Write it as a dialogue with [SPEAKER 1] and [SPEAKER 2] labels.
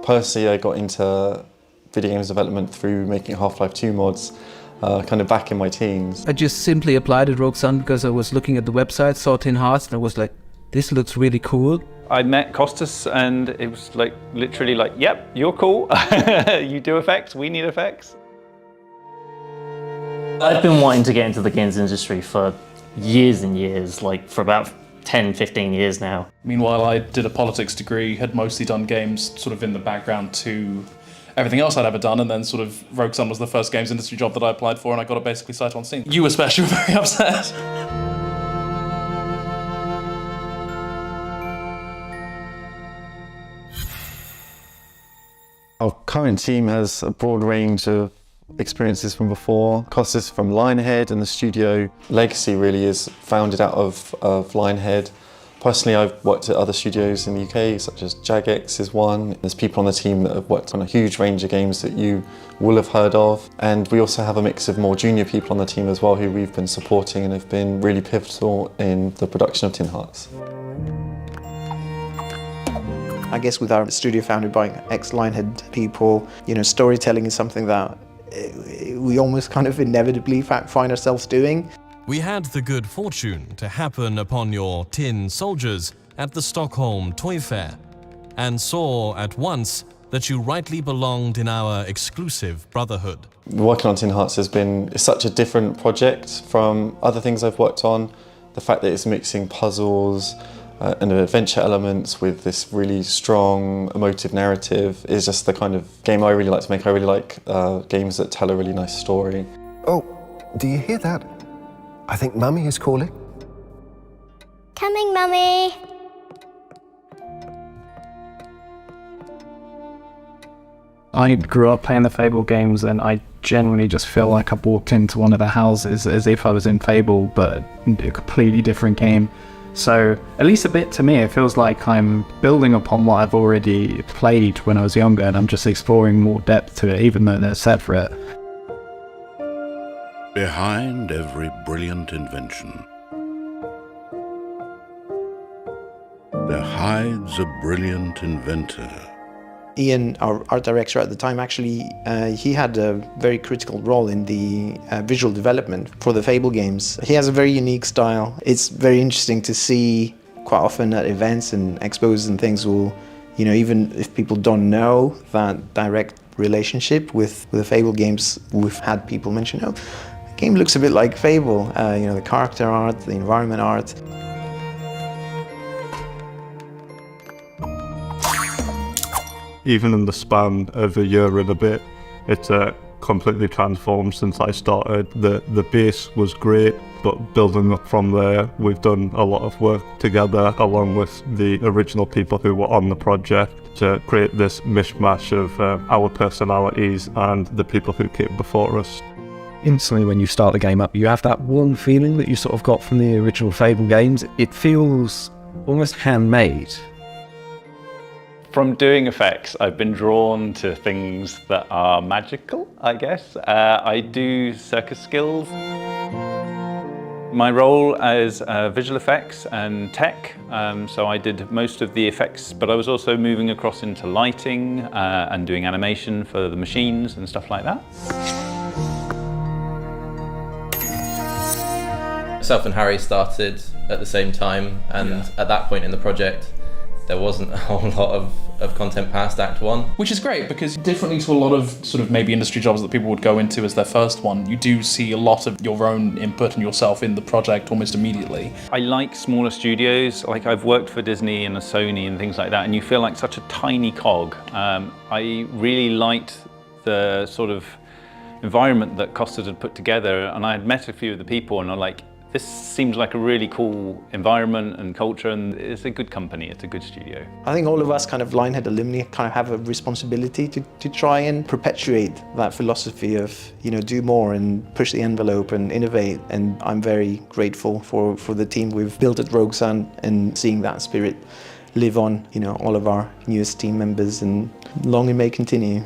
[SPEAKER 1] Personally, I got into video games development through making Half-Life 2 mods, kind of back in my teens.
[SPEAKER 2] I just simply applied at Rogue Sun because I was looking at the website, saw Tin Hearts, and I was like, this looks really cool.
[SPEAKER 3] I met Costas and it was like literally like, yep, you're cool. You do effects, we need effects.
[SPEAKER 4] I've been wanting to get into the games industry for years and years, like for about 10, 15 years now.
[SPEAKER 5] Meanwhile, I did a politics degree, had mostly done games sort of in the background to everything else I'd ever done, and then sort of Rogue Sun was the first games industry job that I applied for, and I got a basically sight on scene. You especially were very upset.
[SPEAKER 1] Our current team has a broad range of experiences from before. Costas from Lionhead, and the studio legacy really is founded out of Lionhead. Personally, I've worked at other studios in the UK, such as Jagex is one. There's people on the team that have worked on a huge range of games that you will have heard of. And we also have a mix of more junior people on the team as well, who we've been supporting and have been really pivotal in the production of Tin Hearts.
[SPEAKER 6] I guess with our studio founded by ex-Lionhead people, storytelling is something that we almost kind of inevitably find ourselves doing.
[SPEAKER 7] We had the good fortune to happen upon your tin soldiers at the Stockholm Toy Fair and saw at once that you rightly belonged in our exclusive brotherhood.
[SPEAKER 1] Working on Tin Hearts it's such a different project from other things I've worked on. The fact that it's mixing puzzles and adventure elements with this really strong emotive narrative is just the kind of game I really like to make. I really like games that tell a really nice story.
[SPEAKER 8] Oh, do you hear that? I think Mummy is calling.
[SPEAKER 9] Coming, Mummy.
[SPEAKER 10] I grew up playing the Fable games, and I genuinely just feel like I've walked into one of the houses as if I was in Fable, but a completely different game. So, at least a bit to me, it feels like I'm building upon what I've already played when I was younger, and I'm just exploring more depth to it, even though they're separate.
[SPEAKER 11] Behind every brilliant invention, there hides a brilliant inventor.
[SPEAKER 6] Ian, our art director at the time, actually, he had a very critical role in the visual development for the Fable games. He has a very unique style. It's very interesting to see quite often at events and expos and things will, even if people don't know that direct relationship with the Fable games, we've had people mention, oh, the game looks a bit like Fable, the character art, the environment art.
[SPEAKER 12] Even in the span of a year and a bit, it's completely transformed since I started. The base was great, but building up from there, we've done a lot of work together along with the original people who were on the project to create this mishmash of our personalities and the people who came before us.
[SPEAKER 2] Instantly when you start the game up, you have that one feeling that you sort of got from the original Fable games. It feels almost handmade.
[SPEAKER 3] From doing effects, I've been drawn to things that are magical, I guess. I do circus skills. My role is visual effects and tech, so I did most of the effects, but I was also moving across into lighting and doing animation for the machines and stuff like that.
[SPEAKER 13] Myself and Harry started at the same time, and at that point in the project, there wasn't a whole lot of content past Act 1.
[SPEAKER 5] Which is great, because differently to a lot of sort of maybe industry jobs that people would go into as their first one, you do see a lot of your own input and yourself in the project almost immediately.
[SPEAKER 3] I like smaller studios, like I've worked for Disney and Sony and things like that, and you feel like such a tiny cog. I really liked the sort of environment that Costas had put together, and I had met a few of the people and I'm like, this seems like a really cool environment and culture, and it's a good company, it's a good studio.
[SPEAKER 6] I think all of us kind of Lionhead alumni kind of have a responsibility to try and perpetuate that philosophy of, do more and push the envelope and innovate. And I'm very grateful for the team we've built at Rogue Sun and seeing that spirit live on, all of our newest team members, and long it may continue.